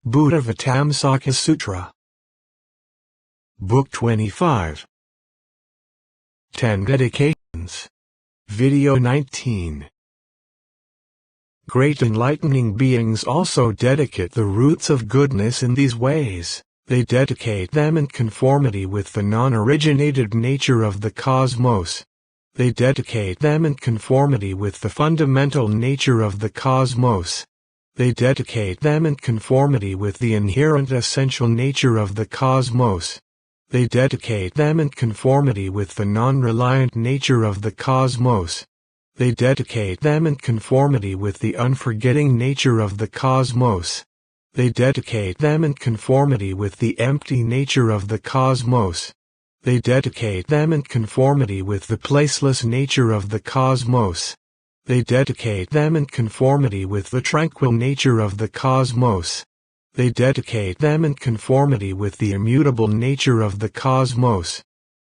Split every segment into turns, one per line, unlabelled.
Buddhāvataṃsaka Sutra. Book 25. 10 Dedications. Video 19. Great enlightening beings also dedicate the roots of goodness in these ways. They dedicate them in conformity with the non-originated nature of the cosmos. They dedicate them in conformity with the fundamental nature of the cosmos. They dedicate them in conformity with the inherent essential nature of the cosmos. They dedicate them in conformity with the non-reliant nature of the cosmos. They dedicate them in conformity with the unforgetting nature of the cosmos. They dedicate them in conformity with the empty nature of the cosmos. They dedicate them in conformity with the placeless nature of the cosmos. They dedicate them in conformity with the tranquil nature of the cosmos. They dedicate them in conformity with the immutable nature of the cosmos.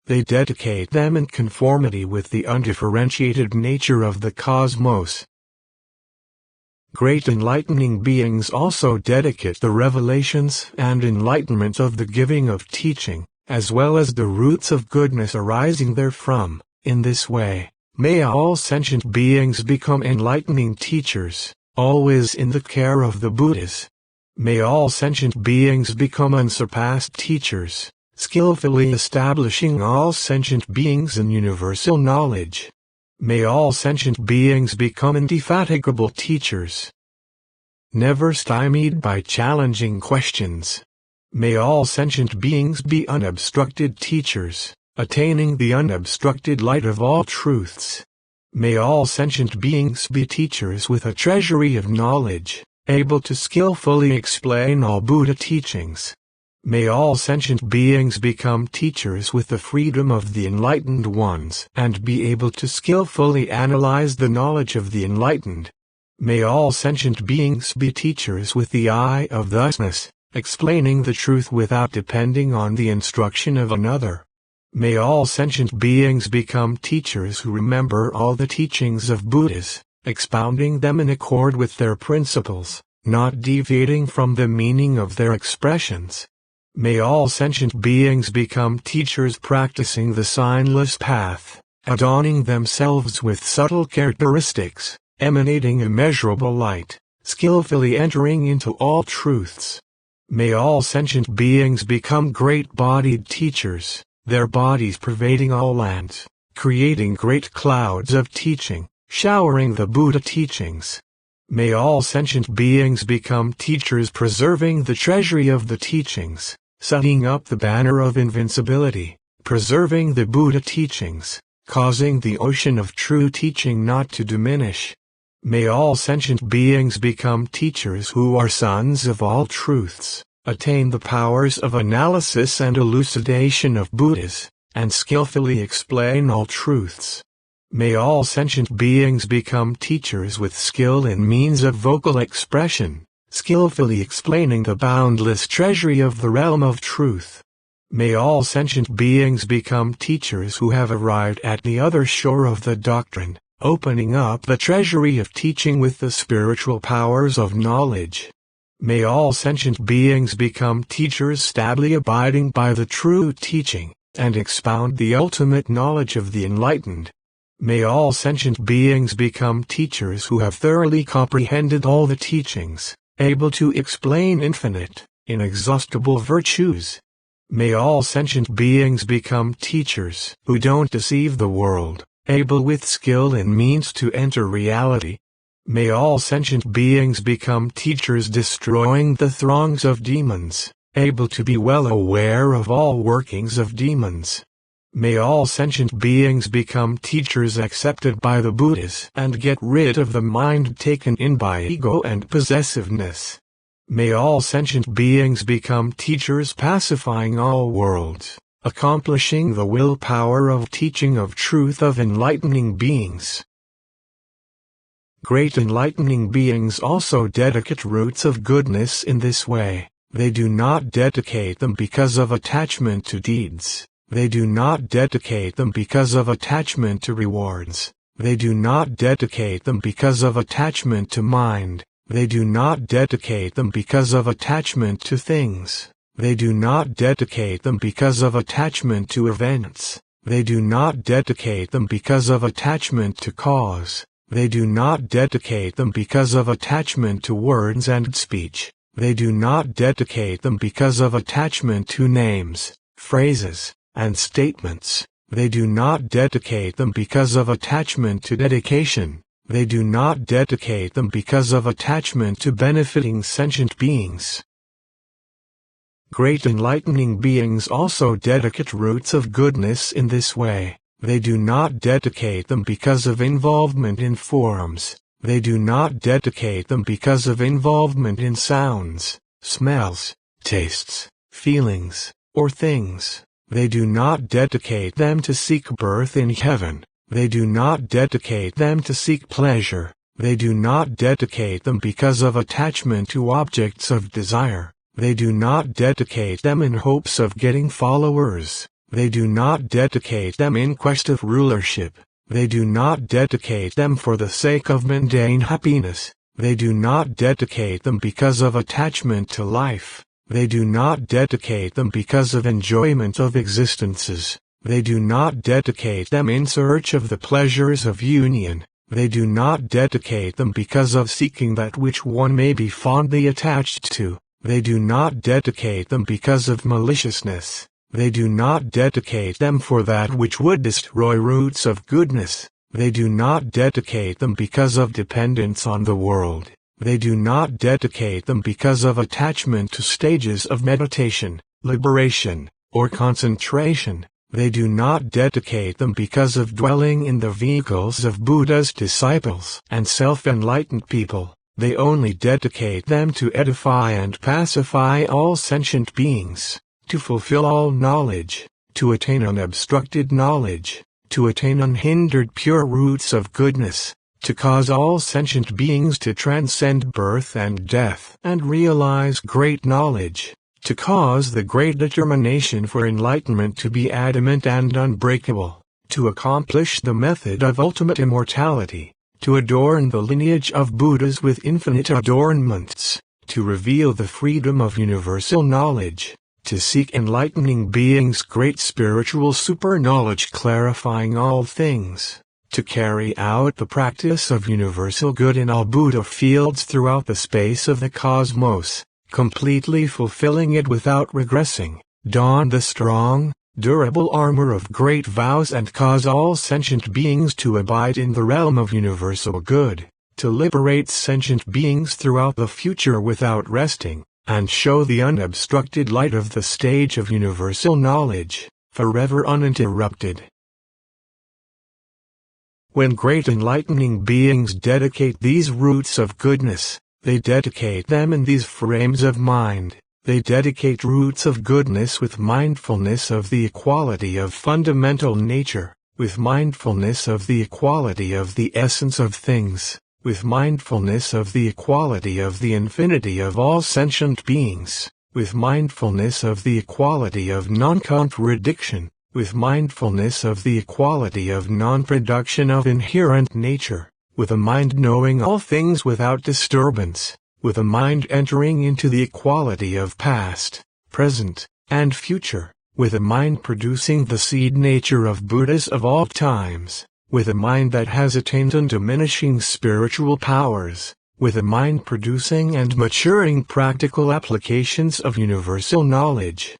They dedicate them in conformity with the undifferentiated nature of the cosmos. Great enlightening beings also dedicate the revelations and enlightenment of the giving of teaching, as well as the roots of goodness arising therefrom. In this way, may all sentient beings become enlightening teachers, always in the care of the Buddhas. May all sentient beings become unsurpassed teachers, skillfully establishing all sentient beings in universal knowledge. May all sentient beings become indefatigable teachers, never stymied by challenging questions. May all sentient beings be unobstructed teachers, attaining the unobstructed light of all truths. May all sentient beings be teachers with a treasury of knowledge, able to skillfully explain all Buddha teachings. May all sentient beings become teachers with the freedom of the enlightened ones and be able to skillfully analyze the knowledge of the enlightened. May all sentient beings be teachers with the eye of thusness, explaining the truth without depending on the instruction of another. May all sentient beings become teachers who remember all the teachings of Buddhas, expounding them in accord with their principles, not deviating from the meaning of their expressions. May all sentient beings become teachers practicing the signless path, adorning themselves with subtle characteristics, emanating immeasurable light, skillfully entering into all truths. May all sentient beings become great-bodied teachers, their bodies pervading all lands, creating great clouds of teaching, showering the Buddha teachings. May all sentient beings become teachers preserving the treasury of the teachings, setting up the banner of invincibility, preserving the Buddha teachings, causing the ocean of true teaching not to diminish. May all sentient beings become teachers who are sons of all truths, attain the powers of analysis and elucidation of Buddhas, and skillfully explain all truths. May all sentient beings become teachers with skill in means of vocal expression, skillfully explaining the boundless treasury of the realm of truth. May all sentient beings become teachers who have arrived at the other shore of the doctrine, opening up the treasury of teaching with the spiritual powers of knowledge. May all sentient beings become teachers stably abiding by the true teaching, and expound the ultimate knowledge of the enlightened. May all sentient beings become teachers who have thoroughly comprehended all the teachings, able to explain infinite, inexhaustible virtues. May all sentient beings become teachers who don't deceive the world, able with skill and means to enter reality. May all sentient beings become teachers destroying the throngs of demons, able to be well aware of all workings of demons. May all sentient beings become teachers accepted by the Buddhas and get rid of the mind taken in by ego and possessiveness. May all sentient beings become teachers pacifying all worlds, accomplishing the willpower of teaching of truth of enlightening beings. Great enlightening beings also dedicate roots of goodness in this way. They do not dedicate them because of attachment to deeds. They do not dedicate them because of attachment to rewards. They do not dedicate them because of attachment to mind, They do not dedicate them because of attachment to things. They do not dedicate them because of attachment to events. They do not dedicate them because of attachment to cause. They do not dedicate them because of attachment to words and speech. They do not dedicate them because of attachment to names, phrases, and statements. They do not dedicate them because of attachment to dedication. They do not dedicate them because of attachment to benefiting sentient beings. Great enlightening beings also dedicate roots of goodness in this way. They do not dedicate them because of involvement in forms. They do not dedicate them because of involvement in sounds, smells, tastes, feelings, or things. They do not dedicate them to seek birth in heaven. They do not dedicate them to seek pleasure. They do not dedicate them because of attachment to objects of desire. They do not dedicate them in hopes of getting followers. They do not dedicate them in quest of rulership. They do not dedicate them for the sake of mundane happiness. They do not dedicate them because of attachment to life. They do not dedicate them because of enjoyment of existences. They do not dedicate them in search of the pleasures of union. They do not dedicate them because of seeking that which one may be fondly attached to. They do not dedicate them because of maliciousness. They do not dedicate them for that which would destroy roots of goodness. They do not dedicate them because of dependence on the world. They do not dedicate them because of attachment to stages of meditation, liberation, or concentration. They do not dedicate them because of dwelling in the vehicles of Buddha's disciples and self-enlightened people. They only dedicate them to edify and pacify all sentient beings, to fulfill all knowledge, to attain unobstructed knowledge, to attain unhindered pure roots of goodness, to cause all sentient beings to transcend birth and death and realize great knowledge, to cause the great determination for enlightenment to be adamant and unbreakable, to accomplish the method of ultimate immortality, to adorn the lineage of Buddhas with infinite adornments, to reveal the freedom of universal knowledge, to seek enlightening beings' great spiritual super-knowledge clarifying all things, to carry out the practice of universal good in all Buddha fields throughout the space of the cosmos, completely fulfilling it without regressing, don the strong, durable armor of great vows and cause all sentient beings to abide in the realm of universal good, to liberate sentient beings throughout the future without resting, and show the unobstructed light of the stage of universal knowledge, forever uninterrupted. When great enlightening beings dedicate these roots of goodness, they dedicate them in these frames of mind. They dedicate roots of goodness with mindfulness of the equality of fundamental nature, with mindfulness of the equality of the essence of things, with mindfulness of the equality of the infinity of all sentient beings, with mindfulness of the equality of non-contradiction, with mindfulness of the equality of non-production of inherent nature, with a mind knowing all things without disturbance, with a mind entering into the equality of past, present, and future, with a mind producing the seed nature of Buddhas of all times, with a mind that has attained undiminishing spiritual powers, with a mind producing and maturing practical applications of universal knowledge.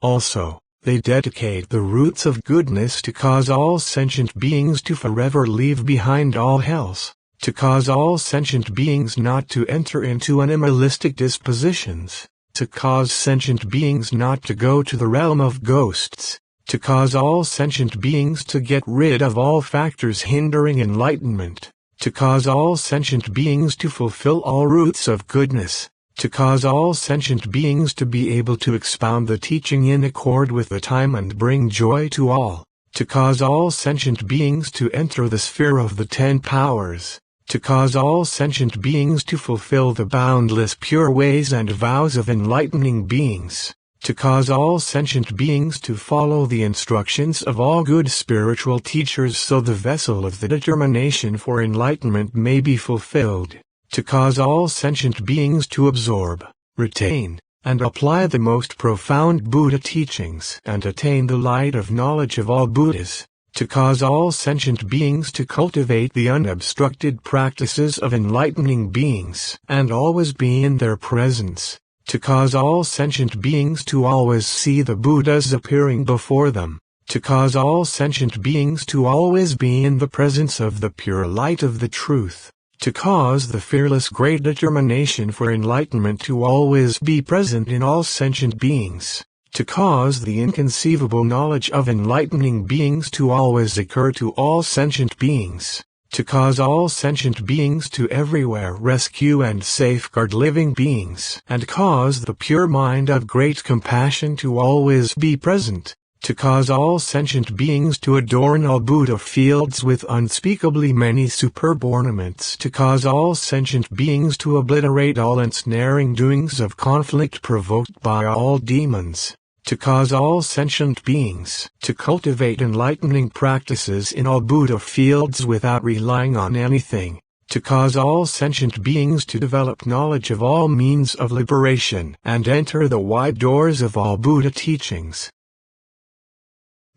Also, they dedicate the roots of goodness to cause all sentient beings to forever leave behind all else, to cause all sentient beings not to enter into animalistic dispositions, to cause sentient beings not to go to the realm of ghosts, to cause all sentient beings to get rid of all factors hindering enlightenment, to cause all sentient beings to fulfill all roots of goodness, to cause all sentient beings to be able to expound the teaching in accord with the time and bring joy to all, to cause all sentient beings to enter the sphere of the 10 powers, to cause all sentient beings to fulfill the boundless pure ways and vows of enlightening beings, to cause all sentient beings to follow the instructions of all good spiritual teachers so the vessel of the determination for enlightenment may be fulfilled, to cause all sentient beings to absorb, retain, and apply the most profound Buddha teachings and attain the light of knowledge of all Buddhas, to cause all sentient beings to cultivate the unobstructed practices of enlightening beings and always be in their presence, to cause all sentient beings to always see the Buddhas appearing before them, to cause all sentient beings to always be in the presence of the pure light of the truth, to cause the fearless great determination for enlightenment to always be present in all sentient beings, to cause the inconceivable knowledge of enlightening beings to always occur to all sentient beings, to cause all sentient beings to everywhere rescue and safeguard living beings, and cause the pure mind of great compassion to always be present, to cause all sentient beings to adorn all Buddha fields with unspeakably many superb ornaments, to cause all sentient beings to obliterate all ensnaring doings of conflict provoked by all demons, to cause all sentient beings to cultivate enlightening practices in all Buddha fields without relying on anything, to cause all sentient beings to develop knowledge of all means of liberation and enter the wide doors of all Buddha teachings.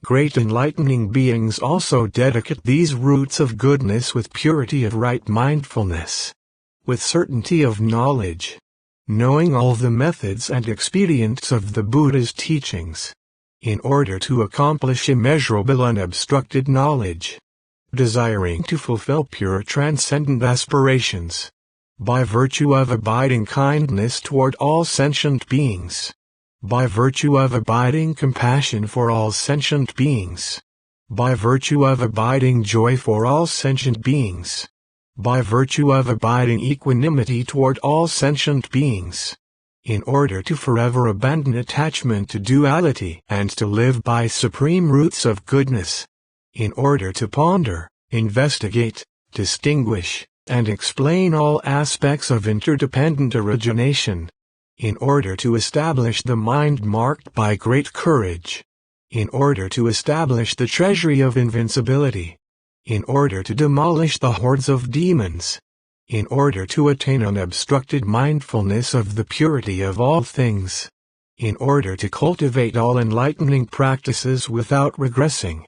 Great enlightening beings also dedicate these roots of goodness with purity of right mindfulness, with certainty of knowledge, knowing all the methods and expedients of the Buddha's teachings, in order to accomplish immeasurable unobstructed knowledge, desiring to fulfill pure transcendent aspirations, by virtue of abiding kindness toward all sentient beings, by virtue of abiding compassion for all sentient beings, by virtue of abiding joy for all sentient beings, by virtue of abiding equanimity toward all sentient beings, in order to forever abandon attachment to duality and to live by supreme roots of goodness, in order to ponder, investigate, distinguish, and explain all aspects of interdependent origination, in order to establish the mind marked by great courage, in order to establish the treasury of invincibility, in order to demolish the hordes of demons, in order to attain unobstructed mindfulness of the purity of all things, in order to cultivate all enlightening practices without regressing,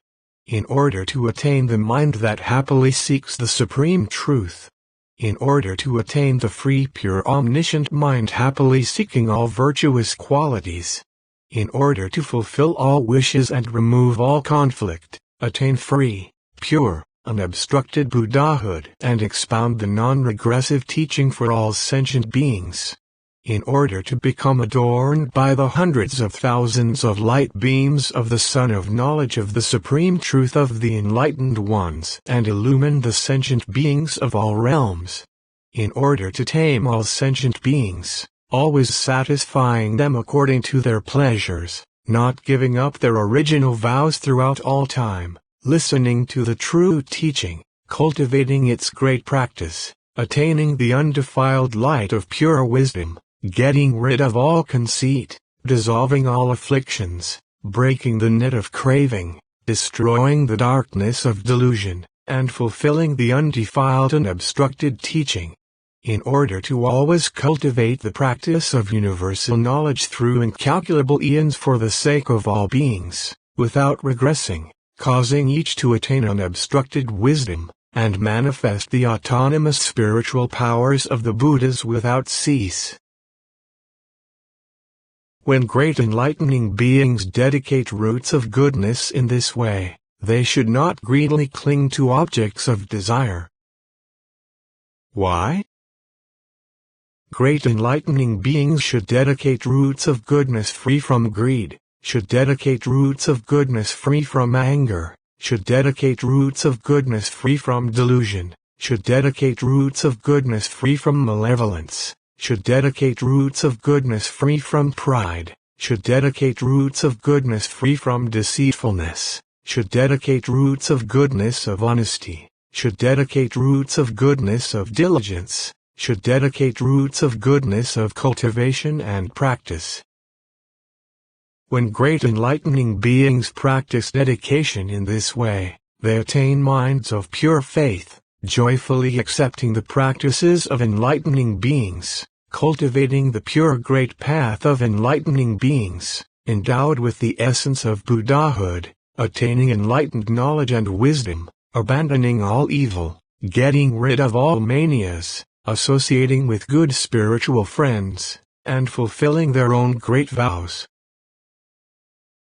in order to attain the mind that happily seeks the supreme truth, in order to attain the free pure omniscient mind happily seeking all virtuous qualities, in order to fulfill all wishes and remove all conflict, attain free, pure, unobstructed Buddhahood and expound the non-regressive teaching for all sentient beings, in order to become adorned by the hundreds of thousands of light beams of the sun of knowledge of the supreme truth of the enlightened ones and illumine the sentient beings of all realms, in order to tame all sentient beings, always satisfying them according to their pleasures, not giving up their original vows throughout all time, listening to the true teaching, cultivating its great practice, attaining the undefiled light of pure wisdom, getting rid of all conceit, dissolving all afflictions, breaking the net of craving, destroying the darkness of delusion, and fulfilling the undefiled and unobstructed teaching, in order to always cultivate the practice of universal knowledge through incalculable eons for the sake of all beings, without regressing, causing each to attain unobstructed wisdom, and manifest the autonomous spiritual powers of the Buddhas without cease. When great enlightening beings dedicate roots of goodness in this way, they should not greedily cling to objects of desire. Why? Great enlightening beings should dedicate roots of goodness free from greed, should dedicate roots of goodness free from anger, should dedicate roots of goodness free from delusion, should dedicate roots of goodness free from malevolence, should dedicate roots of goodness free from pride, should dedicate roots of goodness free from deceitfulness, should dedicate roots of goodness of honesty, should dedicate roots of goodness of diligence, should dedicate roots of goodness of cultivation and practice. When great enlightening beings practice dedication in this way, they attain minds of pure faith, joyfully accepting the practices of enlightening beings, cultivating the pure great path of enlightening beings, endowed with the essence of Buddhahood, attaining enlightened knowledge and wisdom, abandoning all evil, getting rid of all manias, associating with good spiritual friends, and fulfilling their own great vows.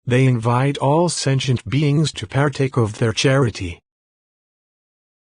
They invite all sentient beings to partake of their charity.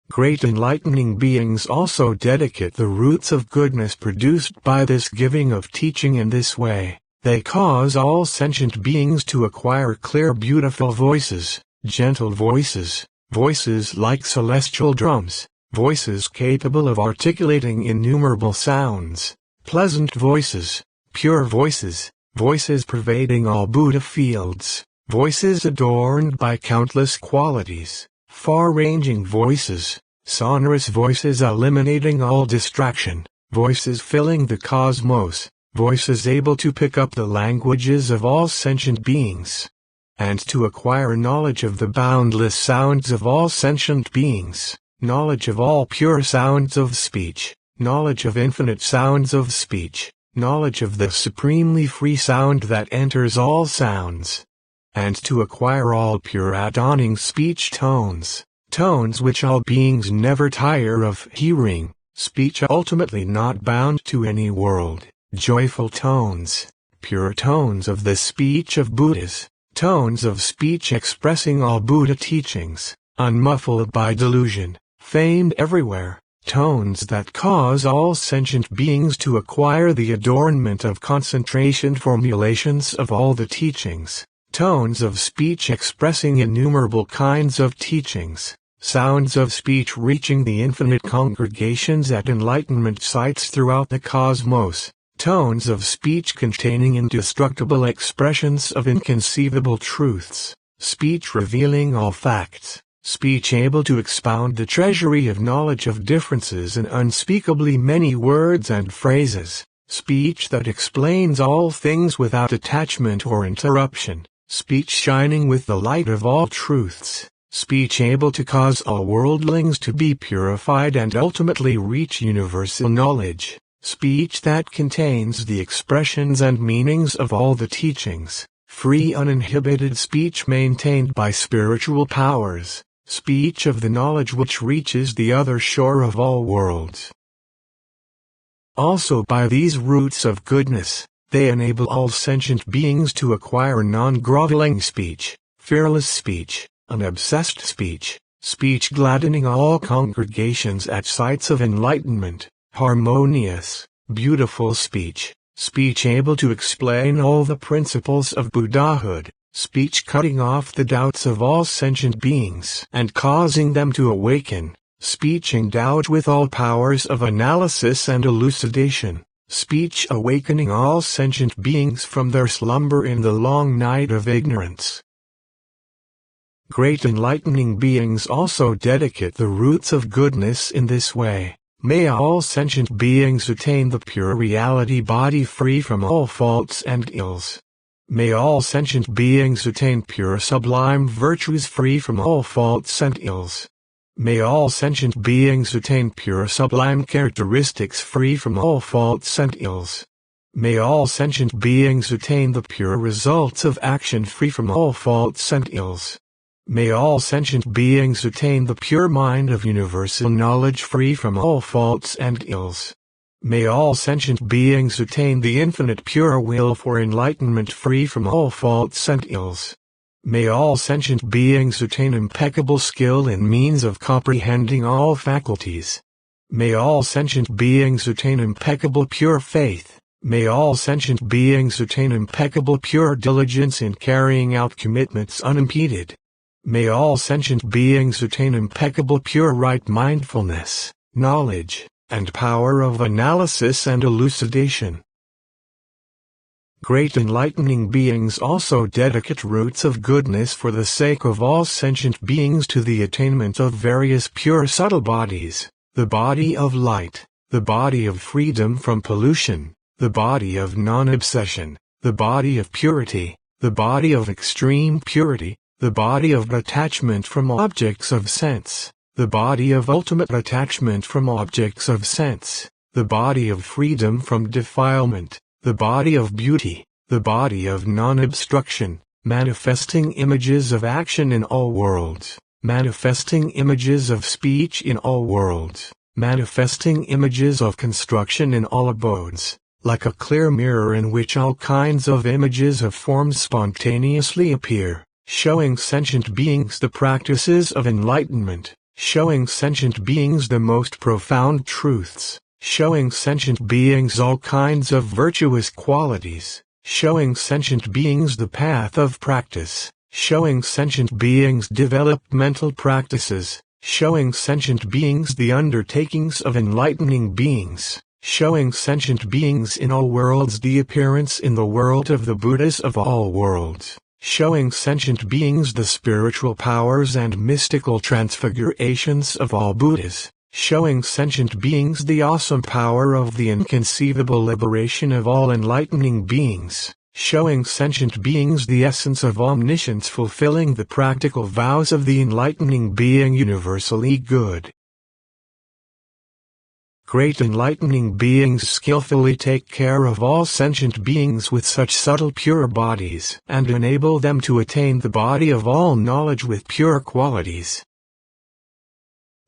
Great enlightening beings also dedicate the roots of goodness produced by this giving of teaching in this way. They cause all sentient beings to acquire clear beautiful voices, gentle voices, voices like celestial drums, voices capable of articulating innumerable sounds, pleasant voices, pure voices, voices pervading all Buddha fields, voices adorned by countless qualities, far-ranging voices, sonorous voices eliminating all distraction, voices filling the cosmos, voices able to pick up the languages of all sentient beings, and to acquire knowledge of the boundless sounds of all sentient beings, knowledge of all pure sounds of speech, knowledge of infinite sounds of speech, knowledge of the supremely free sound that enters all sounds, and to acquire all pure adorning speech tones, tones which all beings never tire of hearing, speech ultimately not bound to any world, joyful tones, pure tones of the speech of Buddhas, tones of speech expressing all Buddha teachings, unmuffled by delusion, famed everywhere, tones that cause all sentient beings to acquire the adornment of concentration formulations of all the teachings, tones of speech expressing innumerable kinds of teachings, sounds of speech reaching the infinite congregations at enlightenment sites throughout the cosmos, tones of speech containing indestructible expressions of inconceivable truths, speech revealing all facts, speech able to expound the treasury of knowledge of differences in unspeakably many words and phrases, speech that explains all things without attachment or interruption, speech shining with the light of all truths, speech able to cause all worldlings to be purified and ultimately reach universal knowledge, speech that contains the expressions and meanings of all the teachings, free uninhibited speech maintained by spiritual powers, speech of the knowledge which reaches the other shore of all worlds. Also by these roots of goodness, they enable all sentient beings to acquire non-groveling speech, fearless speech, unobsessed speech, speech gladdening all congregations at sites of enlightenment, harmonious, beautiful speech, speech able to explain all the principles of Buddhahood, speech cutting off the doubts of all sentient beings and causing them to awaken, speech endowed with all powers of analysis and elucidation, speech awakening all sentient beings from their slumber in the long night of ignorance. Great enlightening beings also dedicate the roots of goodness in this way. May all sentient beings attain the pure reality body free from all faults and ills. May all sentient beings attain pure sublime virtues free from all faults and ills. May all sentient beings attain pure sublime characteristics free from all faults and ills. May all sentient beings attain the pure results of action free from all faults and ills. May all sentient beings attain the pure mind of universal knowledge free from all faults and ills. May all sentient beings attain the infinite pure will for enlightenment free from all faults and ills. May all sentient beings attain impeccable skill in means of comprehending all faculties. May all sentient beings attain impeccable pure faith. May all sentient beings attain impeccable pure diligence in carrying out commitments unimpeded. May all sentient beings attain impeccable pure right mindfulness, knowledge, and power of analysis and elucidation. Great enlightening beings also dedicate roots of goodness for the sake of all sentient beings to the attainment of various pure subtle bodies, the body of light, the body of freedom from pollution, the body of non-obsession, the body of purity, the body of extreme purity, the body of detachment from objects of sense, the body of ultimate attachment from objects of sense, the body of freedom from defilement, the body of beauty, the body of non-obstruction, manifesting images of action in all worlds, manifesting images of speech in all worlds, manifesting images of construction in all abodes, like a clear mirror in which all kinds of images of forms spontaneously appear, showing sentient beings the practices of enlightenment, showing sentient beings the most profound truths, showing sentient beings all kinds of virtuous qualities, showing sentient beings the path of practice, showing sentient beings developmental practices, showing sentient beings the undertakings of enlightening beings, showing sentient beings in all worlds the appearance in the world of the Buddhas of all worlds, showing sentient beings the spiritual powers and mystical transfigurations of all Buddhas, showing sentient beings the awesome power of the inconceivable liberation of all enlightening beings, showing sentient beings the essence of omniscience fulfilling the practical vows of the enlightening being universally good. Great enlightening beings skillfully take care of all sentient beings with such subtle pure bodies and enable them to attain the body of all knowledge with pure qualities.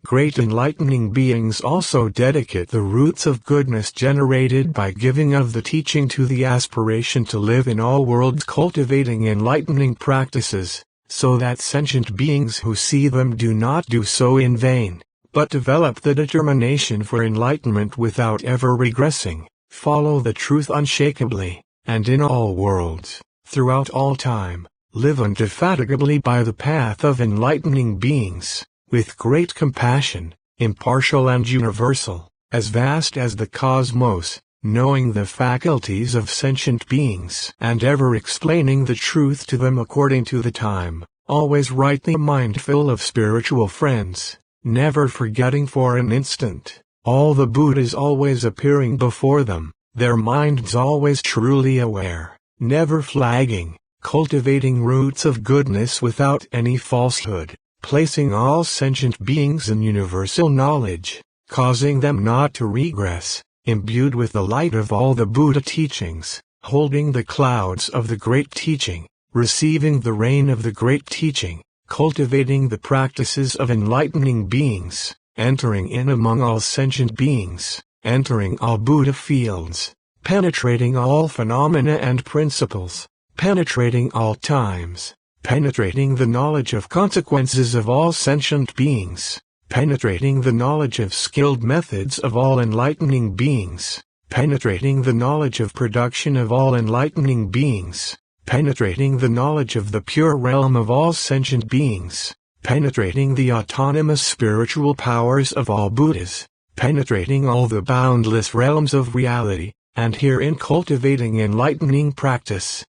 Great enlightening beings also dedicate the roots of goodness generated by giving of the teaching to the aspiration to live in all worlds, cultivating enlightening practices, so that sentient beings who see them do not do so in vain, but develop the determination for enlightenment without ever regressing, follow the truth unshakably, and in all worlds, throughout all time, live indefatigably by the path of enlightening beings, with great compassion, impartial and universal, as vast as the cosmos, knowing the faculties of sentient beings and ever explaining the truth to them according to the time, always rightly mindful of spiritual friends, never forgetting for an instant, all the Buddhas always appearing before them, their minds always truly aware, never flagging, cultivating roots of goodness without any falsehood, placing all sentient beings in universal knowledge, causing them not to regress, imbued with the light of all the Buddha teachings, holding the clouds of the great teaching, receiving the rain of the great teaching, cultivating the practices of enlightening beings, entering in among all sentient beings, entering all Buddha fields, penetrating all phenomena and principles, penetrating all times, penetrating the knowledge of consequences of all sentient beings, penetrating the knowledge of skilled methods of all enlightening beings, penetrating the knowledge of production of all enlightening beings, penetrating the knowledge of the pure realm of all sentient beings, penetrating the autonomous spiritual powers of all Buddhas, penetrating all the boundless realms of reality, and herein cultivating enlightening practice.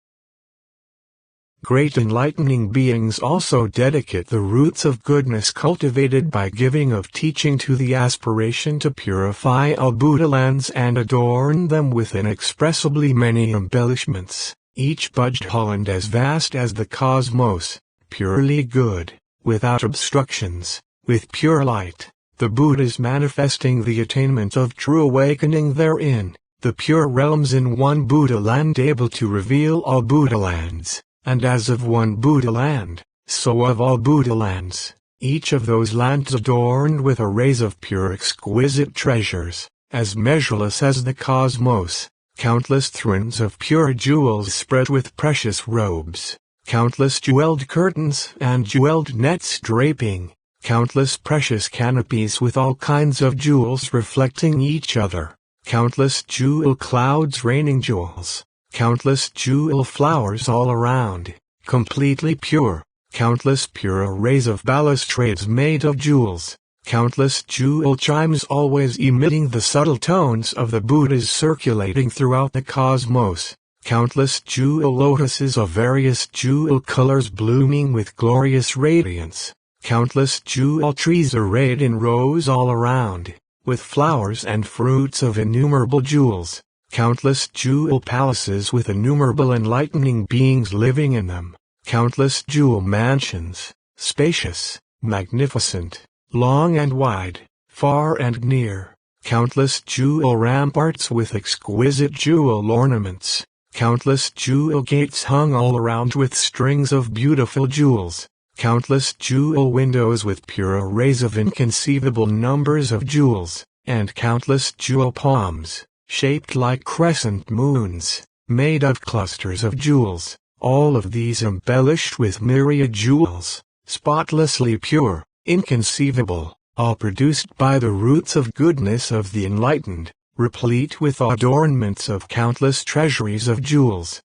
Great enlightening beings also dedicate the roots of goodness cultivated by giving of teaching to the aspiration to purify all Buddha lands and adorn them with inexpressibly many embellishments, each Buddhaland as vast as the cosmos, purely good, without obstructions, with pure light, the Buddhas manifesting the attainment of true awakening therein, the pure realms in one Buddha land able to reveal all Buddha lands. And as of one Buddha land, so of all Buddha lands, each of those lands adorned with arrays of pure exquisite treasures, as measureless as the cosmos, countless thrones of pure jewels spread with precious robes, countless jeweled curtains and jeweled nets draping, countless precious canopies with all kinds of jewels reflecting each other, countless jewel clouds raining jewels, countless jewel flowers all around, completely pure, countless pure arrays of balustrades made of jewels, countless jewel chimes always emitting the subtle tones of the Buddhas circulating throughout the cosmos, countless jewel lotuses of various jewel colors blooming with glorious radiance, countless jewel trees arrayed in rows all around, with flowers and fruits of innumerable jewels, countless jewel palaces with innumerable enlightening beings living in them, countless jewel mansions, spacious, magnificent, long and wide, far and near, countless jewel ramparts with exquisite jewel ornaments, countless jewel gates hung all around with strings of beautiful jewels, countless jewel windows with pure arrays of inconceivable numbers of jewels, and countless jewel palms, shaped like crescent moons, made of clusters of jewels, all of these embellished with myriad jewels, spotlessly pure, inconceivable, all produced by the roots of goodness of the enlightened, replete with adornments of countless treasuries of jewels.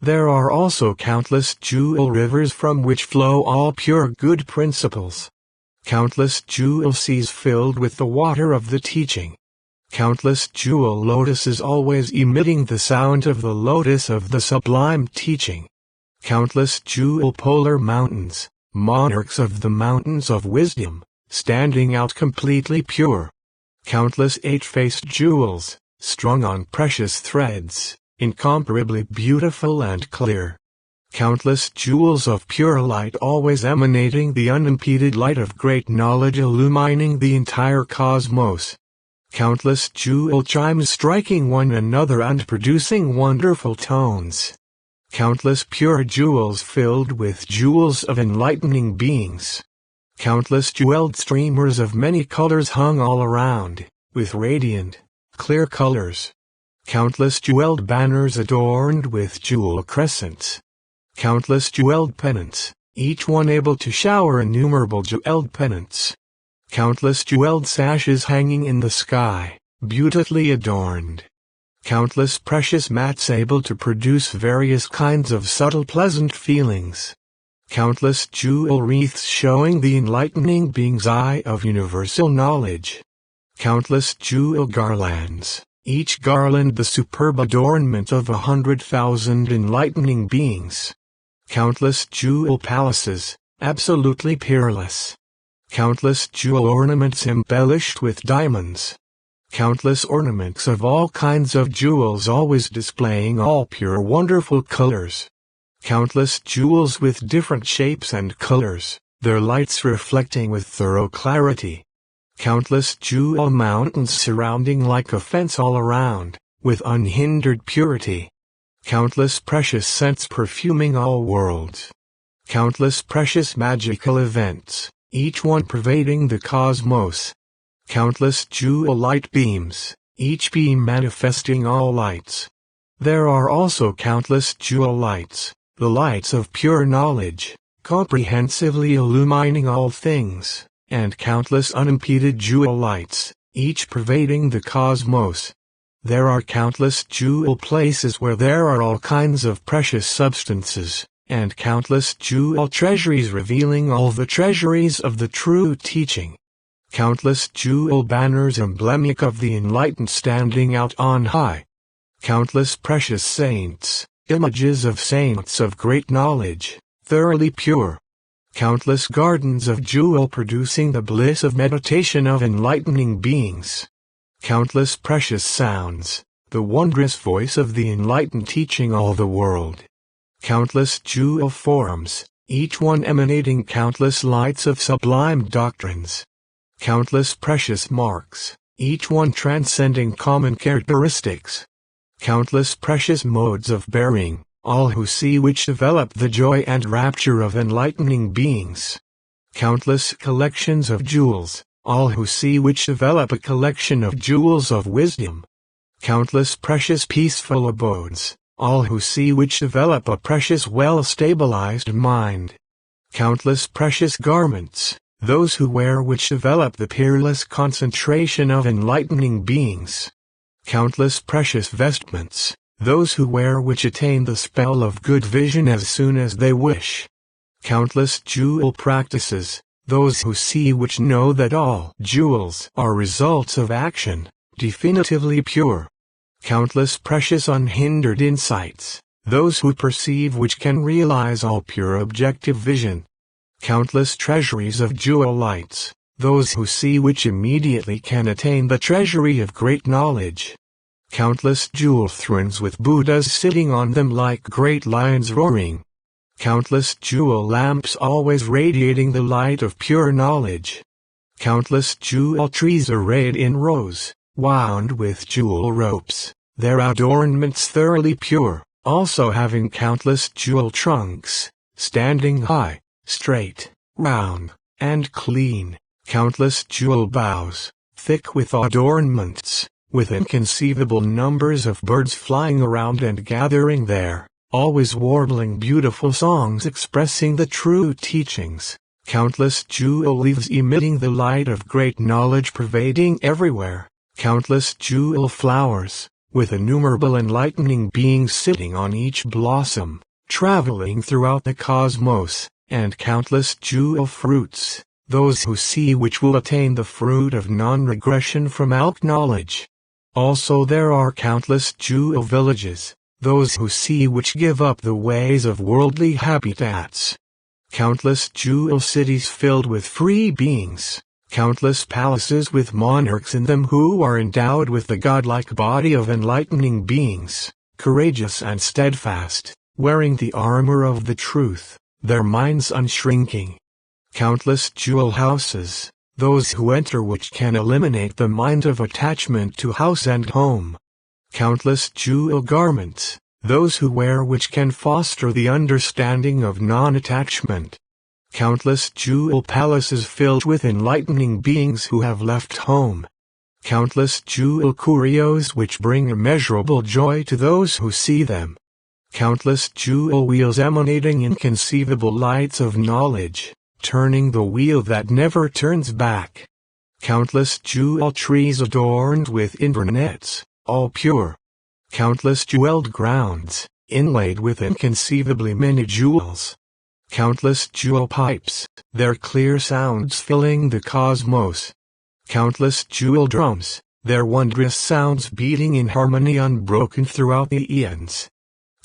There are also countless jewel rivers from which flow all pure good principles. Countless jewel seas filled with the water of the teaching. Countless jewel lotuses always emitting the sound of the lotus of the sublime teaching. Countless jewel polar mountains, monarchs of the mountains of wisdom, standing out completely pure. Countless eight-faced jewels, strung on precious threads, incomparably beautiful and clear. Countless jewels of pure light always emanating the unimpeded light of great knowledge illumining the entire cosmos. Countless jewel chimes striking one another and producing wonderful tones. Countless pure jewels filled with jewels of enlightening beings. Countless jeweled streamers of many colors hung all around, with radiant, clear colors. Countless jeweled banners adorned with jewel crescents. Countless jeweled pennants, each one able to shower innumerable jeweled pennants. Countless jeweled sashes hanging in the sky, beautifully adorned. Countless precious mats able to produce various kinds of subtle pleasant feelings. Countless jewel wreaths showing the enlightening being's eye of universal knowledge. Countless jewel garlands, each garland the superb adornment of 100,000 enlightening beings. Countless jewel palaces, absolutely peerless. Countless jewel ornaments embellished with diamonds. Countless ornaments of all kinds of jewels always displaying all pure wonderful colors. Countless jewels with different shapes and colors, their lights reflecting with thorough clarity. Countless jewel mountains surrounding like a fence all around, with unhindered purity. Countless precious scents perfuming all worlds. Countless precious magical events, each one pervading the cosmos. Countless jewel light beams, each beam manifesting all lights. There are also countless jewel lights, the lights of pure knowledge, comprehensively illumining all things, and countless unimpeded jewel lights, each pervading the cosmos. There are countless jewel places where there are all kinds of precious substances, and countless jewel treasuries revealing all the treasuries of the true teaching. Countless jewel banners emblematic of the enlightened standing out on high. Countless precious saints, images of saints of great knowledge, thoroughly pure. Countless gardens of jewel producing the bliss of meditation of enlightening beings. Countless precious sounds, the wondrous voice of the enlightened teaching all the world. Countless jewel forms, each one emanating countless lights of sublime doctrines. Countless precious marks, each one transcending common characteristics. Countless precious modes of bearing, all who see which develop the joy and rapture of enlightening beings. Countless collections of jewels, all who see which develop a collection of jewels of wisdom. Countless precious peaceful abodes, all who see which develop a precious well-stabilized mind. Countless precious garments, those who wear which develop the peerless concentration of enlightening beings. Countless precious vestments, those who wear which attain the spell of good vision as soon as they wish. Countless jewel practices, those who see which know that all jewels are results of action, definitively pure. Countless precious unhindered insights, those who perceive which can realize all pure objective vision. Countless treasuries of jewel lights, those who see which immediately can attain the treasury of great knowledge. Countless jewel thrones with Buddhas sitting on them like great lions roaring. Countless jewel lamps always radiating the light of pure knowledge. Countless jewel trees arrayed in rows, wound with jewel ropes, their adornments thoroughly pure, also having countless jewel trunks, standing high, straight, round, and clean. Countless jewel boughs, thick with adornments, with inconceivable numbers of birds flying around and gathering there, always warbling beautiful songs expressing the true teachings. Countless jewel leaves emitting the light of great knowledge pervading everywhere. Countless jewel flowers, with innumerable enlightening beings sitting on each blossom, traveling throughout the cosmos, and countless jewel fruits, those who see which will attain the fruit of non-regression from knowledge. Also there are countless jewel villages, those who see which give up the ways of worldly habitats. Countless jewel cities filled with free beings, countless palaces with monarchs in them who are endowed with the godlike body of enlightening beings, courageous and steadfast, wearing the armor of the truth, their minds unshrinking. Countless jewel houses, those who enter which can eliminate the mind of attachment to house and home. Countless jewel garments, those who wear which can foster the understanding of non-attachment. Countless jewel palaces filled with enlightening beings who have left home. Countless jewel curios which bring immeasurable joy to those who see them. Countless jewel wheels emanating inconceivable lights of knowledge, turning the wheel that never turns back. Countless jewel trees adorned with internets, all pure. Countless jeweled grounds, inlaid with inconceivably many jewels. Countless jewel pipes, their clear sounds filling the cosmos. Countless jewel drums, their wondrous sounds beating in harmony unbroken throughout the eons.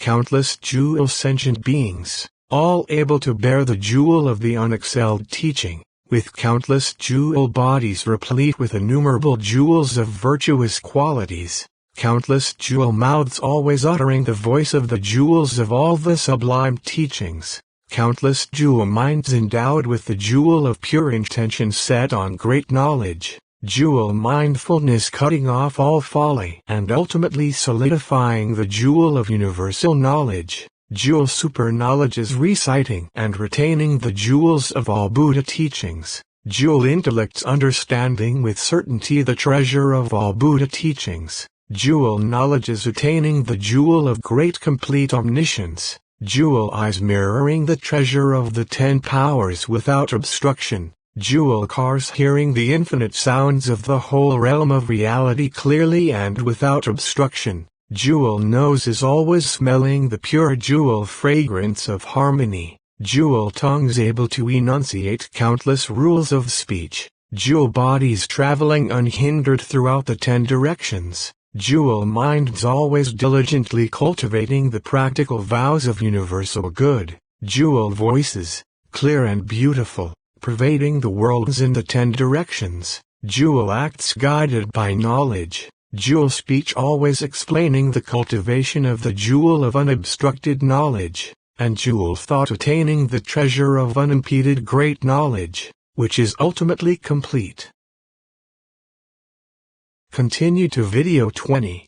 Countless jewel sentient beings, all able to bear the jewel of the unexcelled teaching, with countless jewel bodies replete with innumerable jewels of virtuous qualities. Countless jewel mouths always uttering the voice of the jewels of all the sublime teachings. Countless jewel minds endowed with the jewel of pure intention set on great knowledge. Jewel mindfulness cutting off all folly and ultimately solidifying the jewel of universal knowledge. Jewel super knowledges reciting and retaining the jewels of all Buddha teachings. Jewel intellects understanding with certainty the treasure of all Buddha teachings. Jewel knowledges attaining the jewel of great complete omniscience. Jewel eyes mirroring the treasure of the 10 powers without obstruction. Jewel cars hearing the infinite sounds of the whole realm of reality clearly and without obstruction. Jewel nose is always smelling the pure jewel fragrance of harmony. Jewel tongues able to enunciate countless rules of speech. Jewel bodies traveling unhindered throughout the 10 directions. Jewel minds always diligently cultivating the practical vows of universal good. Jewel voices, clear and beautiful, pervading the worlds in the 10 directions. Jewel acts guided by knowledge. Jewel speech always explaining the cultivation of the jewel of unobstructed knowledge. And jewel thought attaining the treasure of unimpeded great knowledge, which is ultimately complete. Continue to video 20.